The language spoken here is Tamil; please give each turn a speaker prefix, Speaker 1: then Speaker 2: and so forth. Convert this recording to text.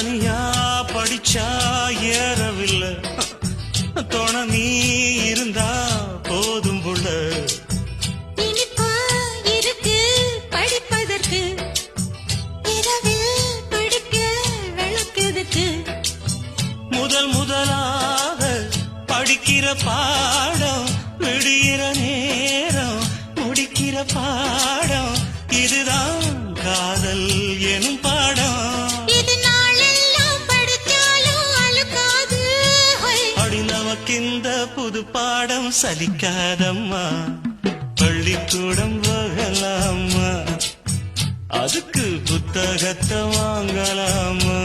Speaker 1: தனியா படிச்சா ஏறவில்லை துணை நீ இருந்தா போதும் புள்ள
Speaker 2: இனிப்பா இருக்கு படிப்பதற்கு இரவில் படிக்க விளக்குதுக்கு
Speaker 1: முதலாக படிக்கிற பாடம் விடுகிற நேரம் முடிக்கிற பாடம் இதுதான் காதல் எனும் பாடம்
Speaker 2: இது நாளெல்லாம் படிச்சாலும் அழுக்காது
Speaker 1: அடி நமக்கு இந்த புது பாடம் சலிக்காதம்மா பள்ளிக்கூடம் போகலாமா அதுக்கு புத்தகத்தை வாங்கலாமா